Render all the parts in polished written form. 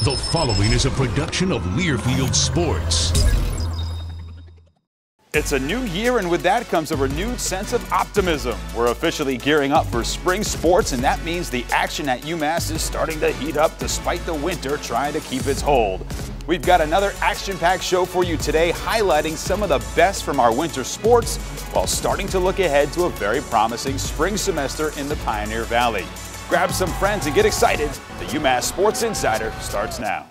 The following is a production of Learfield Sports. It's a new year, and with that comes a renewed sense of optimism. We're officially gearing up for spring sports, and that means the action at UMass is starting to heat up despite the winter trying to keep its hold. We've got another action-packed show for you today, highlighting some of the best from our winter sports while starting to look ahead to a very promising spring semester in the Pioneer Valley. Grab some friends and get excited. The UMass Sports Insider starts now.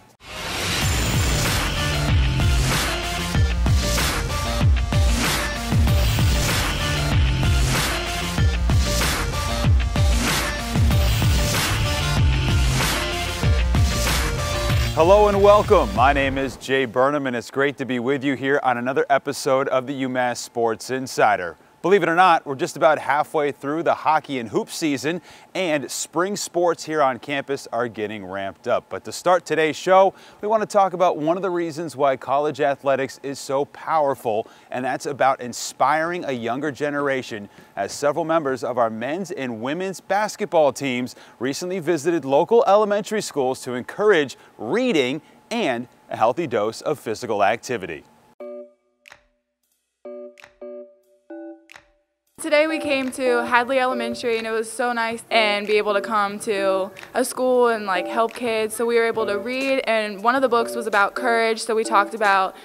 Hello and welcome. My name is Jay Burnham, and it's great to be with you here on another episode of the UMass Sports Insider. Believe it or not, we're just about halfway through the hockey and hoop season, and spring sports here on campus are getting ramped up. But to start today's show, we want to talk about one of the reasons why college athletics is so powerful, and that's about inspiring a younger generation, as several members of our men's and women's basketball teams recently visited local elementary schools to encourage reading and a healthy dose of physical activity. Today we came to Hadley Elementary, and it was so nice and be able to come to a school and help kids. So we were able to read, and one of the books was about courage. So we talked about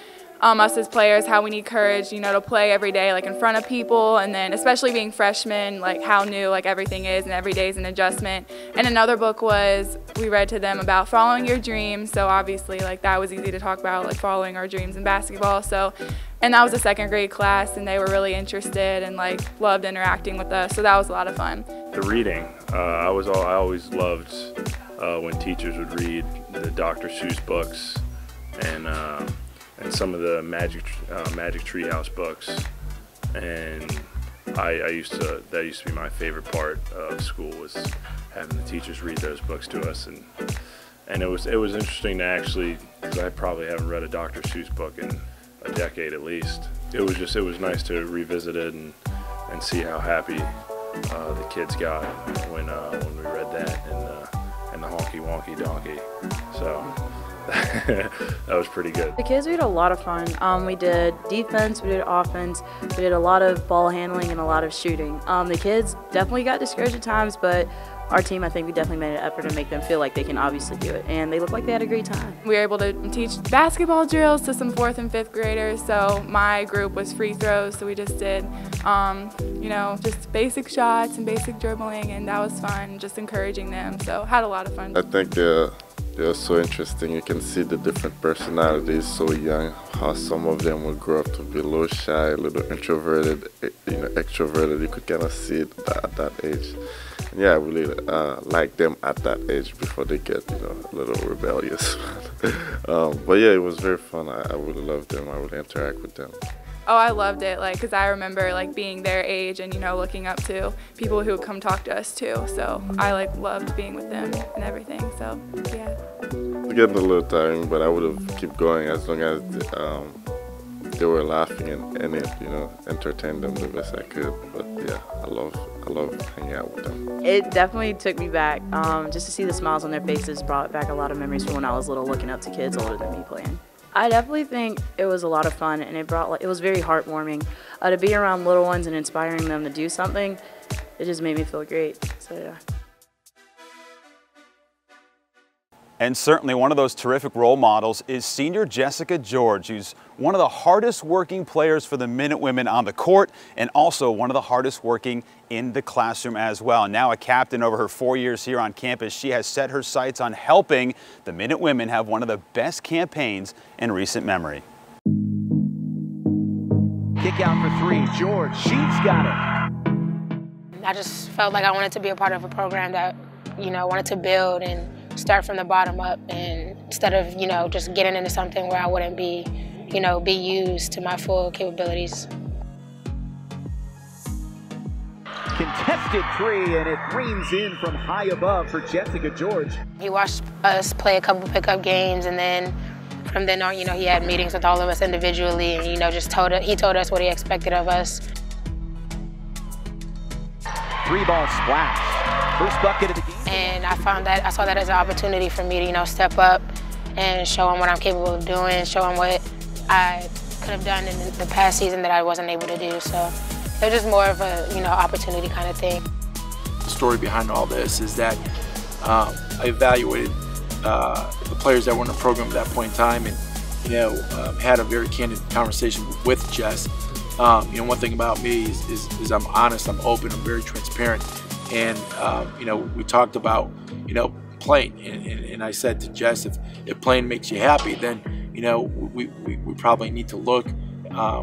us as players, how we need courage, to play every day in front of people, and then especially being freshmen, how new everything is, and every day is an adjustment. And another book was, we read to them about following your dreams. So obviously that was easy to talk about, following our dreams in basketball. And that was a second grade class, and they were really interested and loved interacting with us. So that was a lot of fun. The reading, I always loved when teachers would read the Dr. Seuss books and some of the Magic Treehouse books, and that used to be my favorite part of school, was having the teachers read those books to us, and it was interesting to actually, because I probably haven't read a Dr. Seuss book in a decade at least. It was nice to revisit it and see how happy the kids got when we read that and the honky wonky donkey. So that was pretty good. The kids, we had a lot of fun. We did defense, we did offense, we did a lot of ball handling and a lot of shooting. The kids definitely got discouraged at times, but our team, I think we definitely made an effort to make them feel like they can obviously do it, and they looked like they had a great time. We were able to teach basketball drills to some 4th and 5th graders, so my group was free throws, so we just did, just basic shots and basic dribbling, and that was fun, just encouraging them, so had a lot of fun. I think they're so interesting. You can see the different personalities so young, how some of them will grow up to be a little shy, a little introverted, extroverted. You could kind of see it at that age. And yeah, I really like them at that age before they get, a little rebellious. But yeah, it was very fun. I really loved them. I really interact with them. Oh, I loved it, because I remember being their age and looking up to people who would come talk to us too. So I loved being with them and everything. So yeah. It's getting a little tiring, but I would have kept going as long as they were laughing and it, entertained them the best I could. But yeah, I love hanging out with them. It definitely took me back. Just to see the smiles on their faces brought back a lot of memories from when I was little, looking up to kids older than me playing. I definitely think it was a lot of fun, and it was very heartwarming to be around little ones and inspiring them to do something. It just made me feel great. So yeah. And certainly one of those terrific role models is senior Jessica George, who's one of the hardest working players for the Minutewomen on the court, and also one of the hardest working in the classroom as well. Now a captain over her 4 years here on campus, she has set her sights on helping the Minutewomen have one of the best campaigns in recent memory. Kick out for 3, George, she's got it. I just felt like I wanted to be a part of a program that, wanted to build and start from the bottom up, and instead of, just getting into something where I wouldn't be, be used to my full capabilities. Contested 3, and it rains in from high above for Jessica George. He watched us play a couple pickup games, and then from then on, he had meetings with all of us individually, and, he told us what he expected of us. 3-ball splash. First bucket of the game. And I saw that as an opportunity for me to, step up and show them what I'm capable of doing, show them what I could have done in the past season that I wasn't able to do. So it was just more of a, you know, opportunity kind of thing. The story behind all this is that I evaluated the players that were in the program at that point in time, and had a very candid conversation with Jess. One thing about me is I'm honest, I'm open, I'm very transparent, and we talked about playing, and I said to Jess, if playing makes you happy, then we probably need to look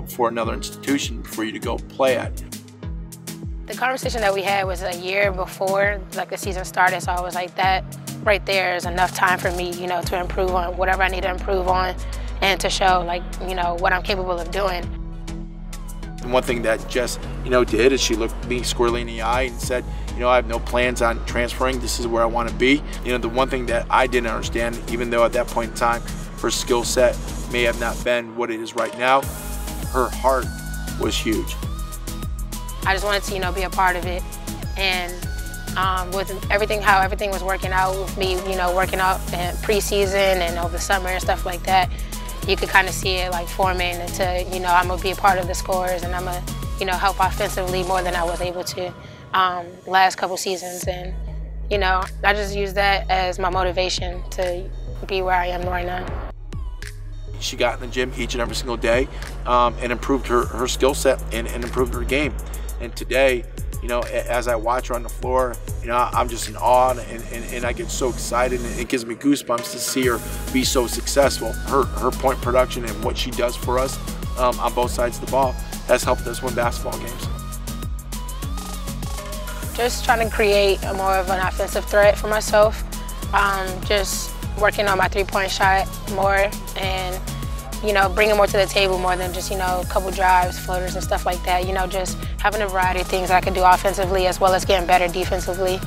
for another institution for you to go play at. The conversation that we had was a year before the season started, so I was like, that right there is enough time for me, to improve on whatever I need to improve on, and to show what I'm capable of doing. And one thing that Jess, did is she looked me squarely in the eye and said, I have no plans on transferring. This is where I want to be. The one thing that I didn't understand, even though at that point in time her skill set may have not been what it is right now, her heart was huge. I just wanted to, be a part of it, and with how everything was working out with me, working out in preseason and over the summer and stuff like that, you could kind of see it forming into, I'm gonna be a part of the scores, and I'm gonna, help offensively more than I was able to last couple seasons, and I just use that as my motivation to be where I am right now. She got in the gym each and every single day and improved her skill set and improved her game. And today, as I watch her on the floor, I'm just in awe, and I get so excited, and it gives me goosebumps to see her be so successful. Her point production and what she does for us on both sides of the ball has helped us win basketball games. Just trying to create more of an offensive threat for myself. Just working on my three-point shot more, and bringing more to the table more than just, a couple drives, floaters and stuff like that. Just having a variety of things that I can do offensively as well as getting better defensively.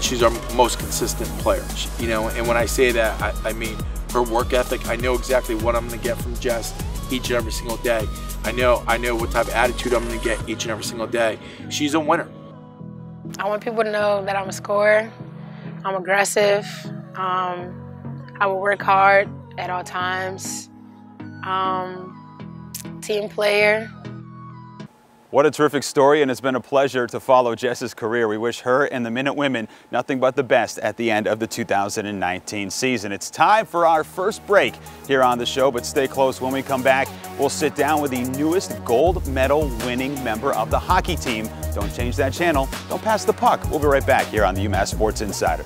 She's our most consistent player, and when I say that, I mean her work ethic. I know exactly what I'm gonna get from Jess each and every single day. I know what type of attitude I'm gonna get each and every single day. She's a winner. I want people to know that I'm a scorer, I'm aggressive, I will work hard at all times, team player. What a terrific story, and it's been a pleasure to follow Jess's career. We wish her and the Minute Women nothing but the best at the end of the 2019 season. It's time for our first break here on the show, but stay close. When we come back, we'll sit down with the newest gold medal winning member of the hockey team. Don't change that channel. Don't pass the puck. We'll be right back here on the UMass Sports Insider.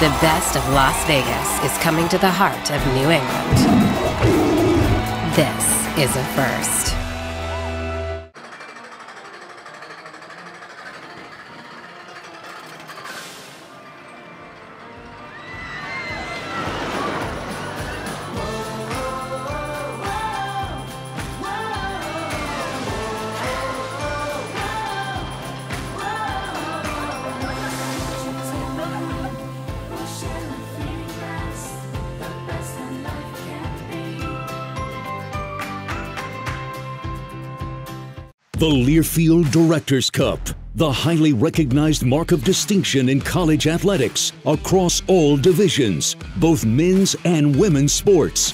The best of Las Vegas is coming to the heart of New England. This is a first. The Learfield Directors Cup, the highly recognized mark of distinction in college athletics across all divisions, both men's and women's sports.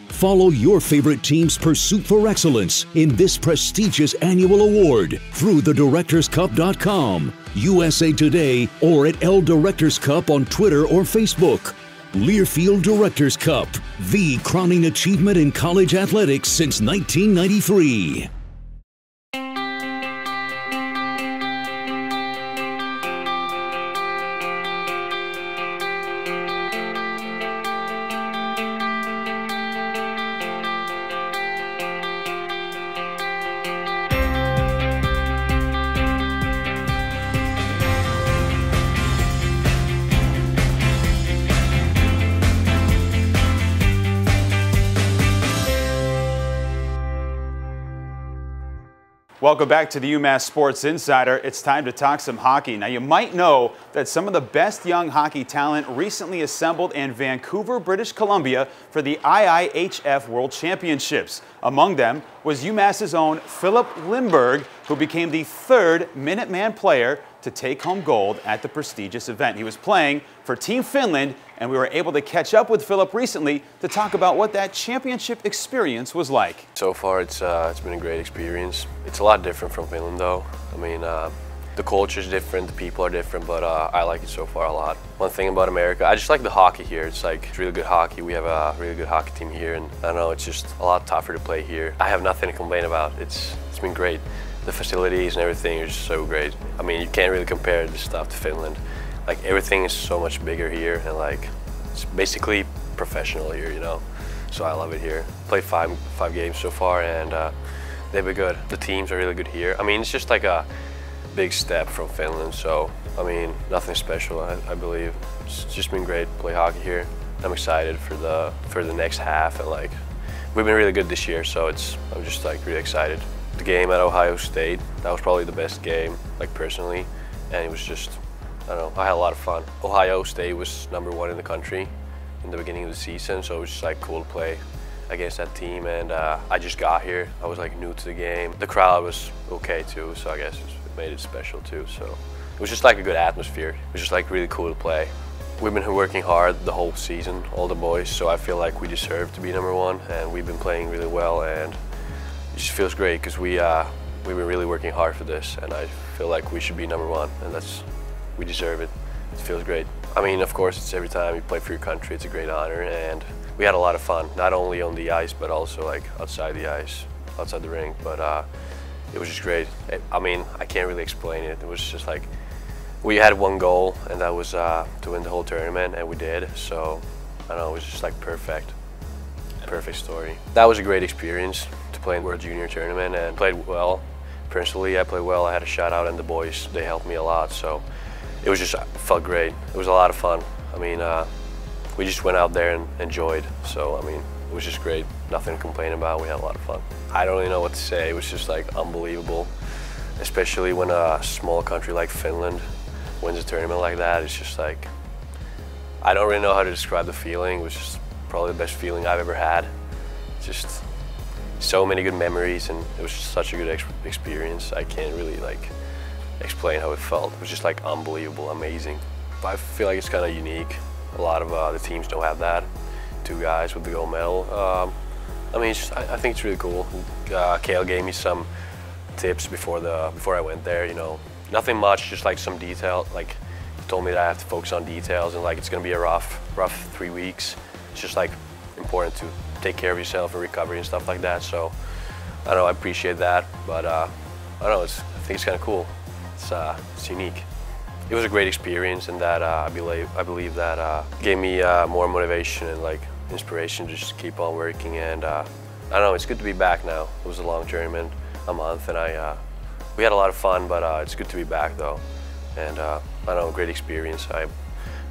Follow your favorite team's pursuit for excellence in this prestigious annual award through thedirectorscup.com, USA Today, or at L Directors Cup on Twitter or Facebook. Learfield Directors Cup, the crowning achievement in college athletics since 1993. Welcome back to the UMass Sports Insider. It's time to talk some hockey. Now, you might know that some of the best young hockey talent recently assembled in Vancouver, British Columbia for the IIHF World Championships. Among them was UMass's own Filip Lindberg, who became the third Minuteman player to take home gold at the prestigious event. He was playing for Team Finland, and we were able to catch up with Filip recently to talk about what that championship experience was like. So far, it's been a great experience. It's a lot different from Finland, though. I mean, the culture is different, the people are different, but I like it so far a lot. One thing about America, I just like the hockey here. It's really good hockey. We have a really good hockey team here, and I don't know, it's just a lot tougher to play here. I have nothing to complain about. It's been great. The facilities and everything are just so great. I mean, you can't really compare this stuff to Finland. Like, everything is so much bigger here, and like, it's basically professional here, you know? So I love it here. Played five games so far, and they've been good. The teams are really good here. I mean, it's just like a big step from Finland, so I mean, nothing special, I believe. It's just been great to play hockey here. I'm excited for the next half, and like, we've been really good this year, so I'm just like really excited. The game at Ohio State, that was probably the best game, like personally, and it was just, I don't know, I had a lot of fun. Ohio State was #1 in the country in the beginning of the season, so it was just like cool to play against that team, and I just got here. I was like new to the game. The crowd was okay too, so I guess it made it special too, so it was just like a good atmosphere. It was just like really cool to play. We've been working hard the whole season, all the boys, so I feel like we deserve to be #1, and we've been playing really well, and it just feels great because we've been really working hard for this, and I feel like we should be #1, and we deserve it. It feels great. I mean, of course, it's every time you play for your country, it's a great honor, and we had a lot of fun, not only on the ice, but also like outside the ice, outside the rink, but it was just great. I mean, I can't really explain it. It was just like, we had one goal, and that was to win the whole tournament, and we did, so I don't know, it was just like perfect story. That was a great experience to play in the World Junior Tournament, and played well. Personally, I played well. I had a shutout, and the boys, they helped me a lot, so it was just, felt great. It was a lot of fun. I mean, we just went out there and enjoyed, so I mean, it was just great. Nothing to complain about. We had a lot of fun. I don't really know what to say. It was just like unbelievable, especially when a small country like Finland wins a tournament like that. It's just like, I don't really know how to describe the feeling. It was just probably the best feeling I've ever had. Just so many good memories, and it was just such a good experience. I can't really like explain how it felt. It was just like unbelievable, amazing. I feel like it's kind of unique. A lot of the teams don't have that. 2 guys with the gold medal. I mean, I think it's really cool. Kale gave me some tips before I went there. You know, nothing much, just like some detail. Like, he told me that I have to focus on details, and like it's gonna be a rough 3 weeks. It's just like important to take care of yourself and recovery and stuff like that. So I don't know, I appreciate that, but I don't know, I think it's kind of cool. It's unique. It was a great experience, and that I believe that gave me more motivation and like inspiration to just keep on working. And I don't know, it's good to be back now. It was a long tournament, a month, and we had a lot of fun, but it's good to be back though. And I don't know, great experience. I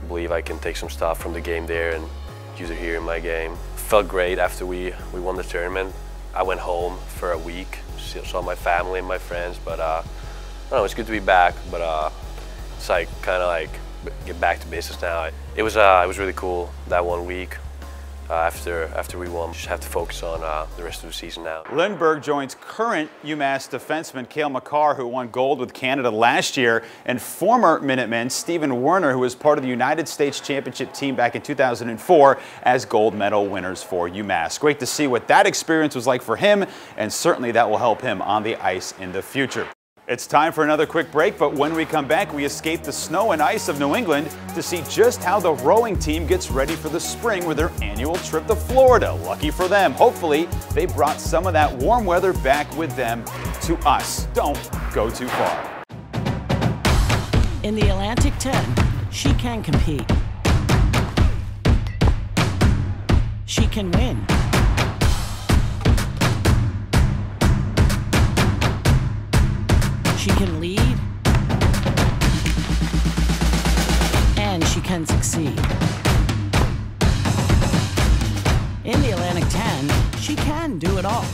believe I can take some stuff from the game there and use it here in my game. Felt great after we won the tournament. I went home for a week, saw my family and my friends, but I don't know, it's good to be back, but it's like kind of like get back to business now. It was really cool that 1 week. After we won, we just have to focus on the rest of the season now. Lindberg joins current UMass defenseman Cale Makar, who won gold with Canada last year, and former Minuteman Steven Werner, who was part of the United States Championship team back in 2004 as gold medal winners for UMass. Great to see what that experience was like for him, and certainly that will help him on the ice in the future. It's time for another quick break, but when we come back, we escape the snow and ice of New England to see just how the rowing team gets ready for the spring with their annual trip to Florida. Lucky for them. Hopefully, they brought some of that warm weather back with them to us. Don't go too far. In the Atlantic 10, she can compete. She can win. She can lead, and she can succeed. In the Atlantic 10, she can do it all.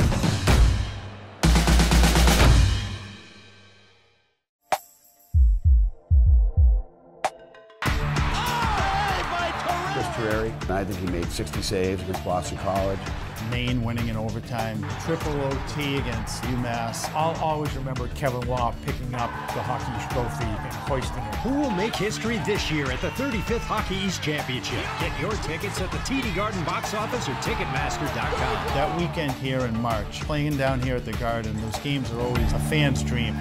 arbitrary. I think he made 60 saves against Boston College. Maine winning in overtime, triple OT against UMass. I'll always remember Kevin Waugh picking up the Hockey trophy and hoisting it. Who will make history this year at the 35th Hockey East Championship? Get your tickets at the TD Garden box office or Ticketmaster.com. That weekend here in March, playing down here at the Garden, those games are always a fan's dream.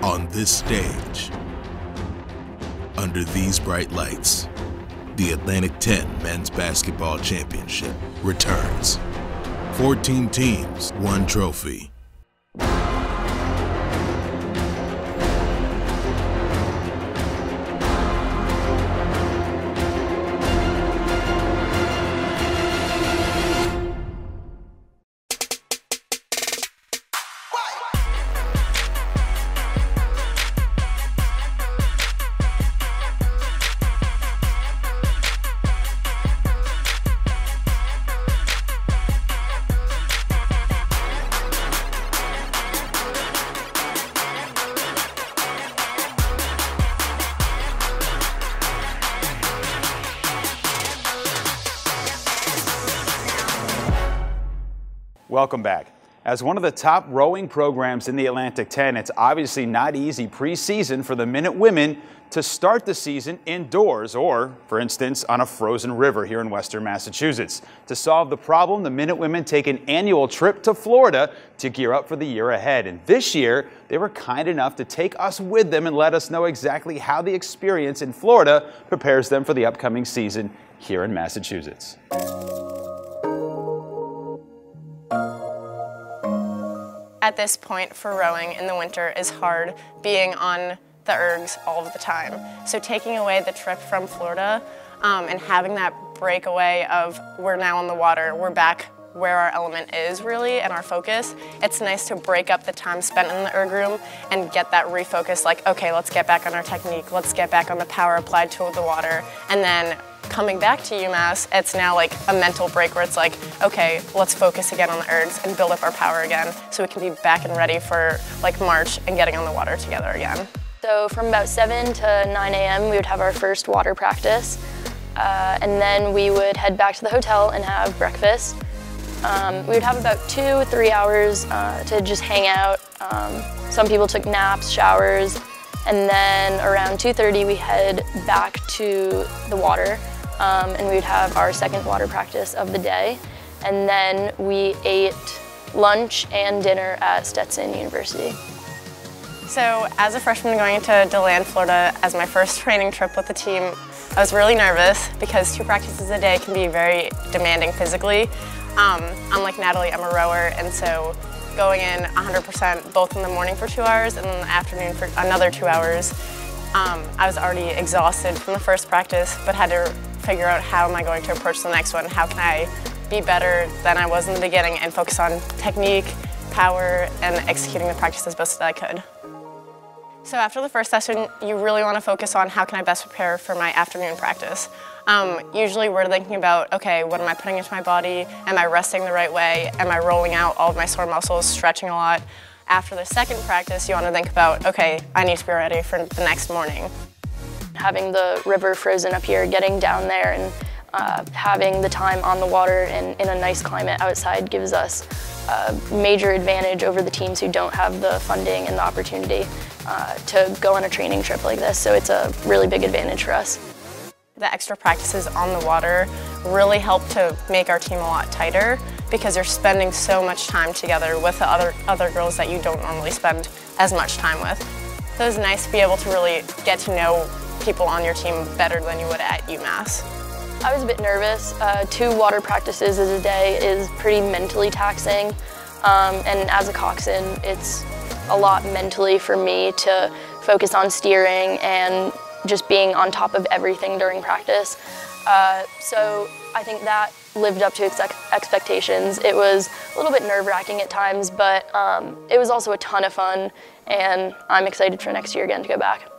On this stage, under these bright lights, the Atlantic 10 Men's Basketball Championship returns. 14 teams, 1 trophy. Welcome back. As one of the top rowing programs in the Atlantic 10, it's obviously not easy preseason for the Minute Women to start the season indoors or, for instance, on a frozen river here in western Massachusetts. To solve the problem, the Minute Women take an annual trip to Florida to gear up for the year ahead. And this year, they were kind enough to take us with them and let us know exactly how the experience in Florida prepares them for the upcoming season here in Massachusetts. At this point for rowing in the winter is hard, being on the ergs all of the time. So taking away the trip from Florida and having that breakaway of we're now on the water, we're back where our element is really and our focus, it's nice to break up the time spent in the erg room and get that refocus like, okay, let's get back on our technique, let's get back on the power applied to the water, and then coming back to UMass, it's now like a mental break where it's like, okay, let's focus again on the ergs and build up our power again so we can be back and ready for like March and getting on the water together again. So from about 7 to 9 a.m. we would have our first water practice and then we would head back to the hotel and have breakfast. We would have about 2-3 hours to just hang out. Some people took naps, showers, and then around 2:30 we head back to the water. And we would have our second water practice of the day. And then we ate lunch and dinner at Stetson University. So as a freshman going to DeLand, Florida, as my first training trip with the team, I was really nervous because 2 practices a day can be very demanding physically. Unlike Natalie, I'm a rower, and so going in 100% both in the morning for 2 hours and then in the afternoon for another 2 hours, I was already exhausted from the first practice, but had to figure out how am I going to approach the next one, how can I be better than I was in the beginning and focus on technique, power, and executing the practice as best as I could. So after the first session, you really want to focus on how can I best prepare for my afternoon practice. Usually we're thinking about, okay, what am I putting into my body? Am I resting the right way? Am I rolling out all of my sore muscles, stretching a lot? After the second practice, you want to think about, okay, I need to be ready for the next morning. Having the river frozen up here, getting down there and having the time on the water and in a nice climate outside gives us a major advantage over the teams who don't have the funding and the opportunity to go on a training trip like this. So it's a really big advantage for us. The extra practices on the water really help to make our team a lot tighter because you're spending so much time together with the other girls that you don't normally spend as much time with. So it's nice to be able to really get to know people on your team better than you would at UMass. I was a bit nervous. 2 water practices a day is pretty mentally taxing, and as a coxswain, it's a lot mentally for me to focus on steering and just being on top of everything during practice. So I think that lived up to expectations. It was a little bit nerve-wracking at times, but it was also a ton of fun, and I'm excited for next year again to go back.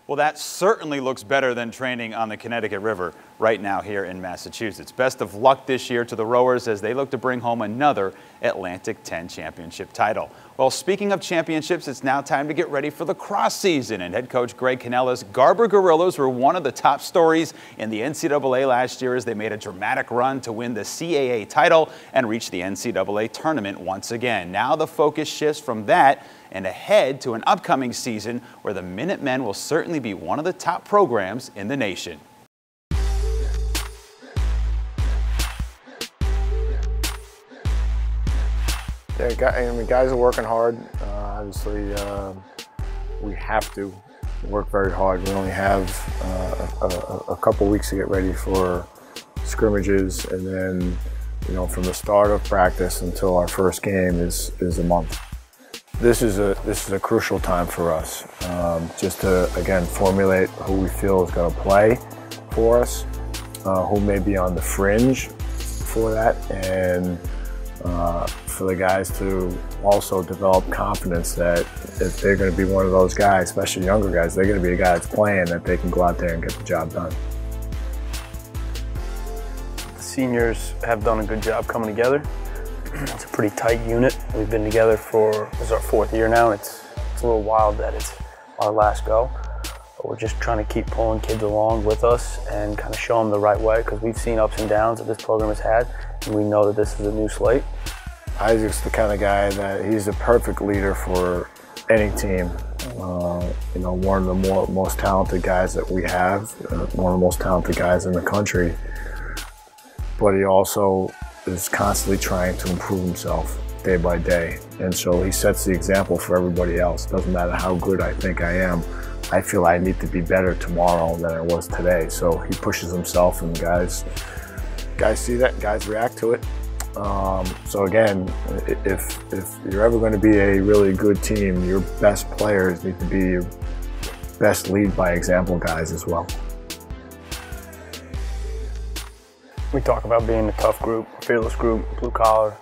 Well, that certainly looks better than training on the Connecticut River. right now here in Massachusetts. Best of luck this year to the rowers as they look to bring home another Atlantic 10 championship title. Well, speaking of championships, it's now time to get ready for the cross season, and head coach Greg Canella's Garber Gorillas were one of the top stories in the NCAA last year as they made a dramatic run to win the CAA title and reach the NCAA tournament once again. Now the focus shifts from that and ahead to an upcoming season where the Minutemen will certainly be one of the top programs in the nation. Yeah, guys are working hard. Obviously, we have to work very hard. We only have a couple weeks to get ready for scrimmages, and then, from the start of practice until our first game is a month. This is a crucial time for us, just to again formulate who we feel is going to play for us, who may be on the fringe for that, and for the guys to also develop confidence that if they're going to be one of those guys, especially younger guys, they're going to be a guy that's playing, that they can go out there and get the job done. The seniors have done a good job coming together. It's a pretty tight unit. We've been together this is our 4th year now. It's a little wild that it's our last go. But we're just trying to keep pulling kids along with us and kind of show them the right way, because we've seen ups and downs that this program has had, and we know that this is a new slate. Isaac's the kind of guy that he's the perfect leader for any team. One of the most talented guys that we have, one of the most talented guys in the country. But he also is constantly trying to improve himself day by day. And so he sets the example for everybody else. Doesn't matter how good I think I am, I feel I need to be better tomorrow than I was today. So he pushes himself, and guys see that, guys react to it. So again, if you're ever going to be a really good team, your best players need to be your best lead by example guys as well. We talk about being a tough group, a fearless group, blue collar,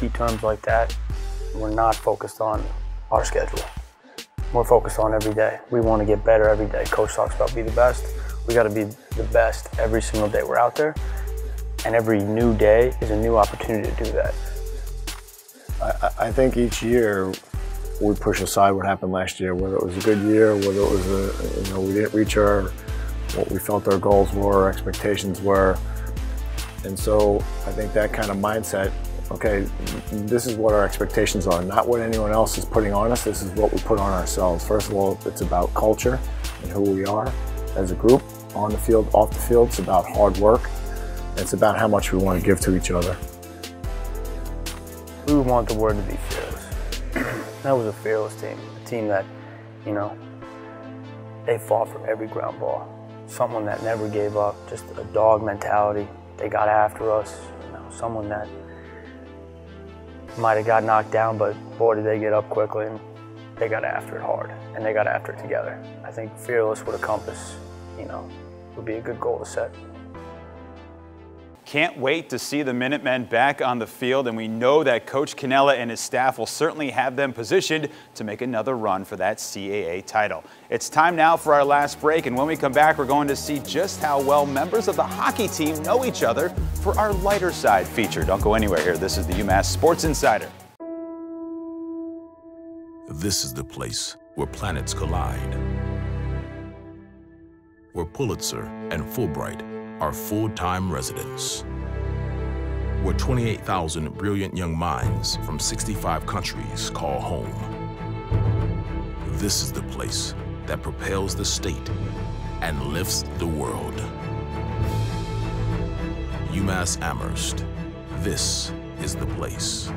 key terms like that. We're not focused on our schedule. We're focused on every day. We want to get better every day. Coach talks about be the best. We got to be the best every single day we're out there. And every new day is a new opportunity to do that. I think each year we push aside what happened last year, whether it was a good year, whether it was we didn't reach what we felt our goals were, our expectations were. And so I think that kind of mindset, okay, this is what our expectations are, not what anyone else is putting on us, this is what we put on ourselves. First of all, it's about culture and who we are as a group, on the field, off the field. It's about hard work. It's about how much we want to give to each other. We want the word to be fearless. That was a fearless team. A team that, they fought for every ground ball. Someone that never gave up, just a dog mentality. They got after us. Someone that might have got knocked down, but boy, did they get up quickly, and they got after it hard, and they got after it together. I think fearless would encompass, would be a good goal to set. Can't wait to see the Minutemen back on the field, and we know that Coach Canella and his staff will certainly have them positioned to make another run for that CAA title. It's time now for our last break, and when we come back, we're going to see just how well members of the hockey team know each other for our lighter side feature. Don't go anywhere here. This is the UMass Sports Insider. This is the place where planets collide, where Pulitzer and Fulbright are full-time residents, where 28,000 brilliant young minds from 65 countries call home. This is the place that propels the state and lifts the world. UMass Amherst, this is the place.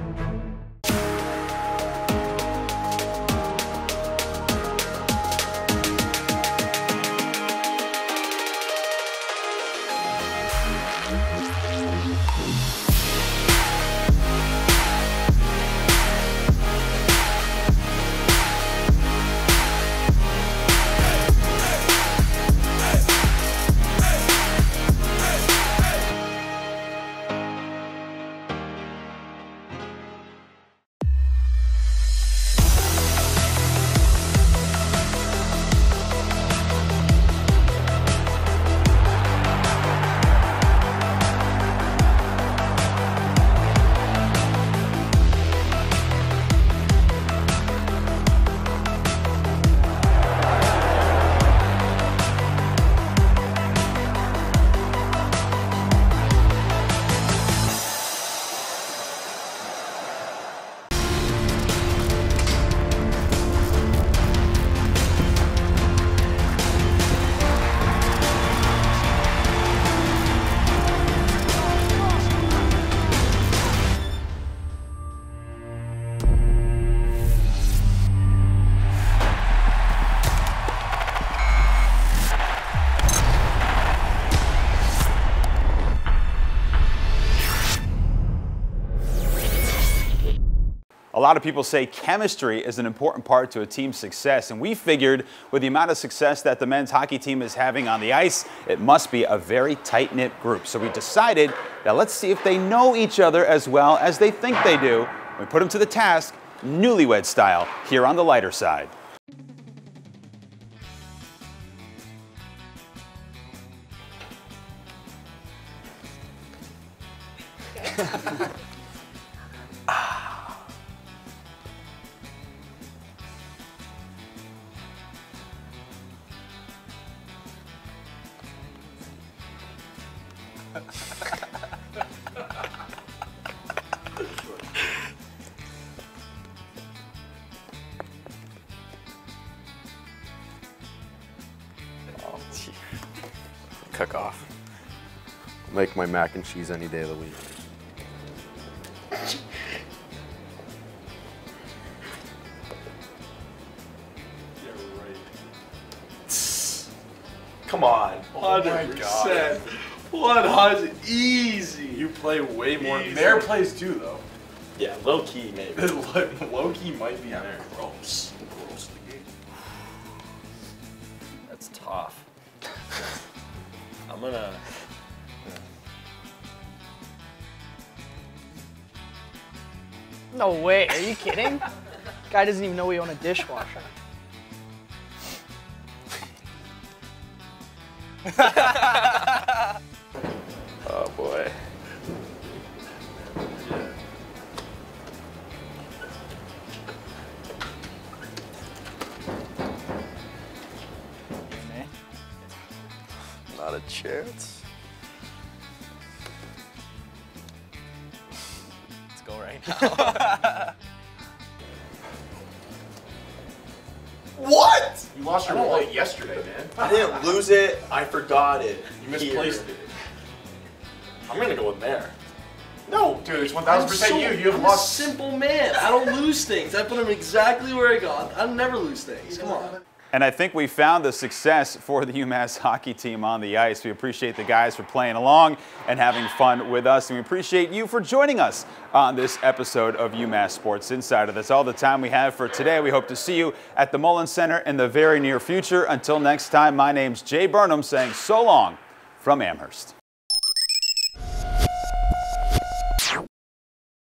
A lot of people say chemistry is an important part to a team's success, and we figured with the amount of success that the men's hockey team is having on the ice, it must be a very tight-knit group. So we decided that let's see if they know each other as well as they think they do. We put them to the task, newlywed style, here on the lighter side. Cook off. Make my mac and cheese any day of the week. Come on, 100%. 100, easy. You play way more. Easy. Mayor plays too, though. Yeah, low key maybe. Low key might be there. Gross. That's tough. I'm gonna. No way, are you kidding? Guy doesn't even know we own a dishwasher. Oh boy. Not a chance. Let's go right now. What? You lost your wallet yesterday, man. I didn't lose it. I forgot it. You misplaced it. I'm gonna go in there. No, dude, it's 1000% you. You have I'm lost. a simple man. I don't lose things. I put them exactly where I got. I never lose things. Come on. And I think we found the success for the UMass hockey team on the ice. We appreciate the guys for playing along and having fun with us. And we appreciate you for joining us on this episode of UMass Sports Insider. That's all the time we have for today. We hope to see you at the Mullen Center in the very near future. Until next time, my name's Jay Burnham saying so long from Amherst.